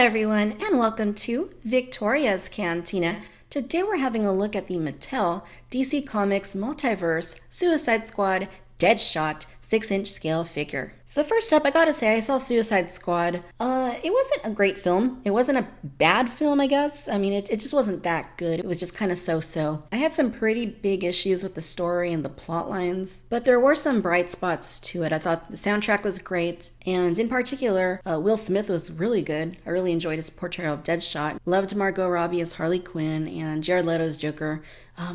everyone, and welcome to Victoria's Cantina. Today we're having a look at the Mattel DC Comics Multiverse Suicide Squad Deadshot 6-inch scale figure. So first up, I gotta say, I saw Suicide Squad. It wasn't a great film. It wasn't a bad film, I guess. I mean, it just wasn't that good. It was just kind of so-so. I had some pretty big issues with the story and the plot lines, but there were some bright spots to it. I thought the soundtrack was great, and in particular, Will Smith was really good. I really enjoyed his portrayal of Deadshot. Loved Margot Robbie as Harley Quinn, and Jared Leto's Joker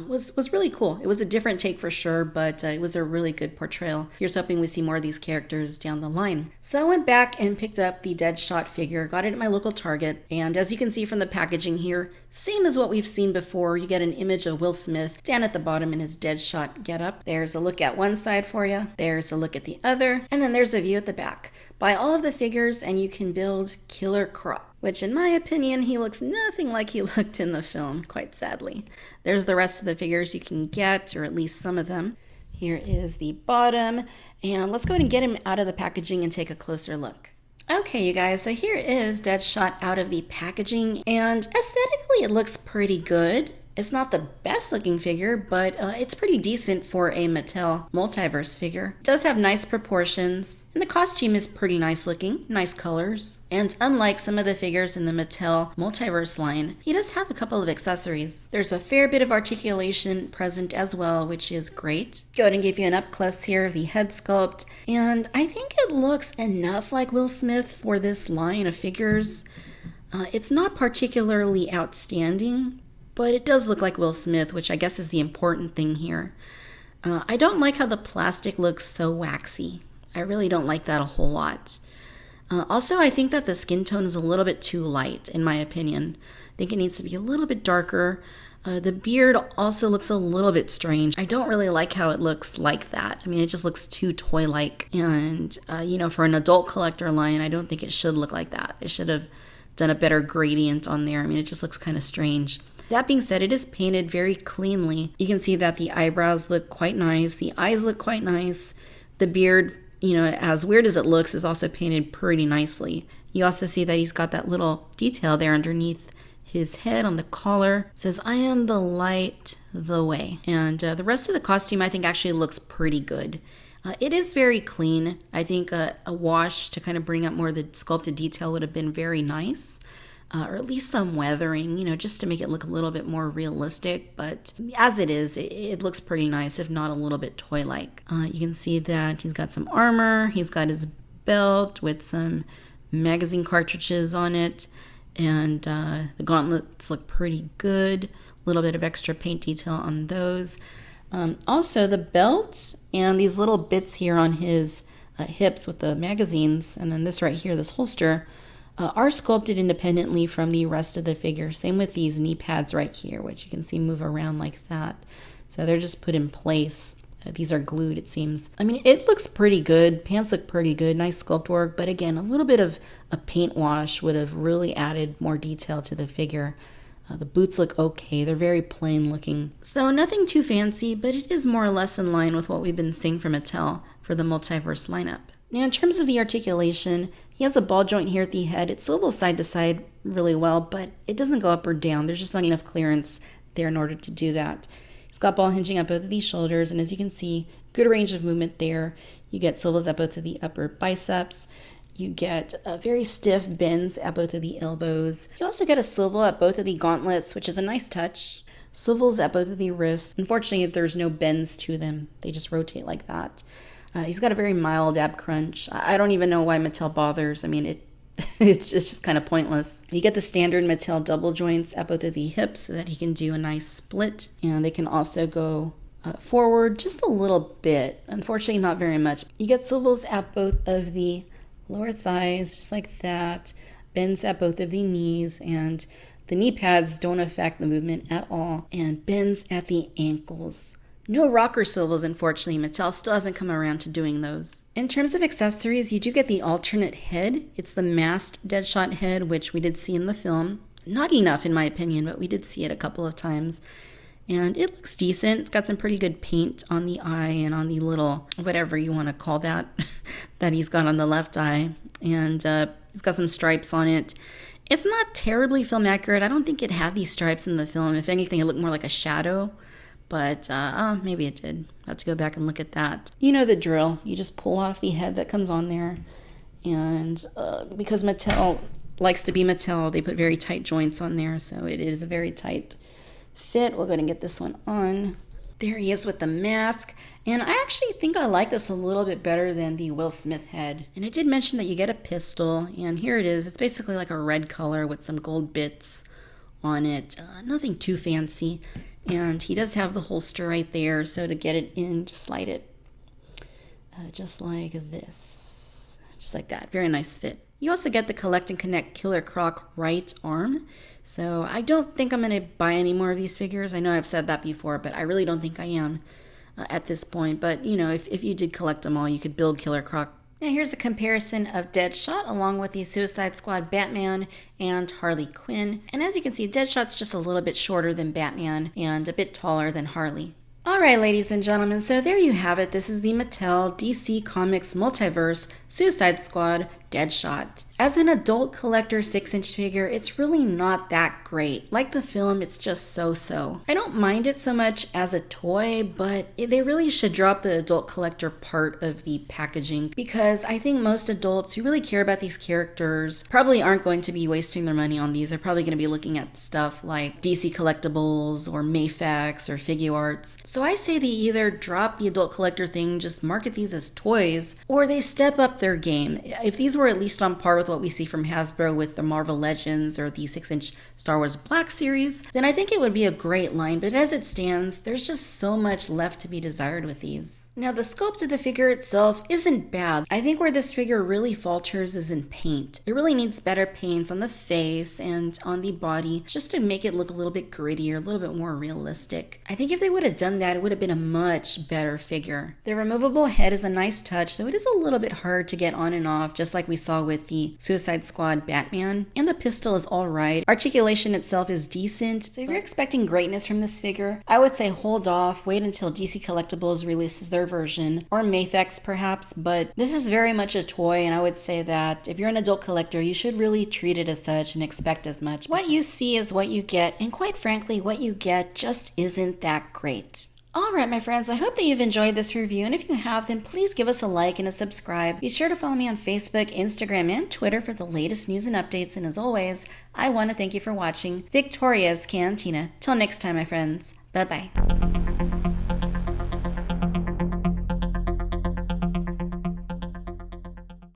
was really cool. It was a different take for sure, but it was a really good portrayal. Here's hoping we see more of these characters down the line. So I went back and picked up the Deadshot figure, got it at my local Target, and as you can see from the packaging here, same as what we've seen before. You get an image of Will Smith down at the bottom in his Deadshot getup. There's a look at one side for you, there's a look at the other, and then there's a view at the back. Buy all of the figures and you can build Killer Croc, which in my opinion, he looks nothing like he looked in the film, quite sadly. There's the rest of the figures you can get, or at least some of them. Here is the bottom, and let's go ahead and get him out of the packaging and take a closer look. Okay, you guys, so here is Deadshot out of the packaging, and aesthetically it looks pretty good. It's not the best looking figure, but it's pretty decent for a Mattel Multiverse figure. It does have nice proportions, and the costume is pretty nice looking, nice colors. And unlike some of the figures in the Mattel Multiverse line, he does have a couple of accessories. There's a fair bit of articulation present as well, which is great. Go ahead and give you an up close here of the head sculpt, and I think it looks enough like Will Smith for this line of figures. It's not particularly outstanding, but it does look like Will Smith, which I guess is the important thing here. I don't like how the plastic looks so waxy. I really don't like that a whole lot. Also, I think that the skin tone is a little bit too light, in my opinion. I think it needs to be a little bit darker. The beard also looks a little bit strange. I don't really like how it looks like that. I mean, it just looks too toy-like. And, for an adult collector line, I don't think it should look like that. It should have done a better gradient on there. I mean, it just looks kind of strange. That being said, it is painted very cleanly. You can see that the eyebrows look quite nice. The eyes look quite nice. The beard, as weird as it looks, is also painted pretty nicely. You also see that he's got that little detail there underneath his head on the collar. It says, "I am the light, the way." And the rest of the costume, I think, actually looks pretty good. It is very clean. I think a wash to kind of bring up more of the sculpted detail would have been very nice. Or at least some weathering, just to make it look a little bit more realistic. But as it is, it looks pretty nice, if not a little bit toy-like. You can see that he's got some armor. He's got his belt with some magazine cartridges on it. And the gauntlets look pretty good. A little bit of extra paint detail on those. Also, the belt and these little bits here on his hips with the magazines, and then this right here, this holster, are sculpted independently from the rest of the figure. Same with these knee pads right here, which you can see move around like that. So they're just put in place. These are glued, it seems. I mean, it looks pretty good. Pants look pretty good. Nice sculpt work. But again, a little bit of a paint wash would have really added more detail to the figure. The boots look okay. They're very plain looking. So nothing too fancy, but it is more or less in line with what we've been seeing from Mattel for the Multiverse lineup. Now, in terms of the articulation, he has a ball joint here at the head. It swivels side to side really well, but it doesn't go up or down. There's just not enough clearance there in order to do that. He's got ball hinging at both of these shoulders, and as you can see, good range of movement there. You get swivels at both of the upper biceps. You get very stiff bends at both of the elbows. You also get a swivel at both of the gauntlets, which is a nice touch. Swivels at both of the wrists. Unfortunately, there's no bends to them. They just rotate like that. He's got a very mild ab crunch. I don't even know why Mattel bothers. I mean, it's just kind of pointless. You get the standard Mattel double joints at both of the hips so that he can do a nice split. And they can also go forward just a little bit. Unfortunately, not very much. You get swivels at both of the lower thighs, just like that. Bends at both of the knees, and the knee pads don't affect the movement at all. And bends at the ankles. No rocker swivels, unfortunately. Mattel still hasn't come around to doing those. In terms of accessories, you do get the alternate head. It's the masked Deadshot head, which we did see in the film. Not enough, in my opinion, but we did see it a couple of times. And it looks decent. It's got some pretty good paint on the eye and on the little, whatever you want to call that, that he's got on the left eye. And he's got some stripes on it. It's not terribly film accurate. I don't think it had these stripes in the film. If anything, it looked more like a shadow. But maybe it did. I'll have to go back and look at that. You know the drill. You just pull off the head that comes on there. And because Mattel likes to be Mattel, they put very tight joints on there. So it is a very tight fit. We'll go ahead and get this one on. There he is with the mask. And I actually think I like this a little bit better than the Will Smith head. And I did mention that you get a pistol. And here it is. It's basically like a red color with some gold bits on it. Nothing too fancy. And he does have the holster right there. So to get it in, just slide it just like this. Just like that. Very nice fit. You also get the Collect and Connect Killer Croc right arm. So I don't think I'm going to buy any more of these figures. I know I've said that before, but I really don't think I am at this point. But, you know, if you did collect them all, you could build Killer Croc. Now here's a comparison of Deadshot along with the Suicide Squad Batman and Harley Quinn. And as you can see, Deadshot's just a little bit shorter than Batman and a bit taller than Harley. Alright, ladies and gentlemen, so there you have it. This is the Mattel DC Comics Multiverse Suicide Squad Deadshot. As an adult collector 6-inch figure, it's really not that great. Like the film, it's just so-so. I don't mind it so much as a toy, but they really should drop the adult collector part of the packaging, because I think most adults who really care about these characters probably aren't going to be wasting their money on these. They're probably going to be looking at stuff like DC Collectibles or Mayfax or Figuarts. So I say they either drop the adult collector thing, just market these as toys, or they step up their game. If these were at least on par with what we see from Hasbro with the Marvel Legends or the 6-inch Star Wars Black series, then I think it would be a great line. But as it stands, there's just so much left to be desired with these. Now, the sculpt of the figure itself isn't bad. I think where this figure really falters is in paint. It really needs better paints on the face and on the body just to make it look a little bit grittier, a little bit more realistic. I think if they would have done that, it would have been a much better figure. The removable head is a nice touch, so it is a little bit hard to get on and off, just like we saw with the Suicide Squad Batman. And the pistol is alright. Articulation itself is decent, so if you're expecting greatness from this figure, I would say hold off, wait until DC Collectibles releases their version, or Mayfax perhaps, but this is very much a toy, and I would say that if you're an adult collector, you should really treat it as such and expect as much. What you see is what you get, and quite frankly, what you get just isn't that great. Alright, my friends, I hope that you've enjoyed this review, and if you have, then please give us a like and a subscribe. Be sure to follow me on Facebook, Instagram, and Twitter for the latest news and updates, and as always, I want to thank you for watching Victoria's Cantina. Till next time, my friends. Bye-bye.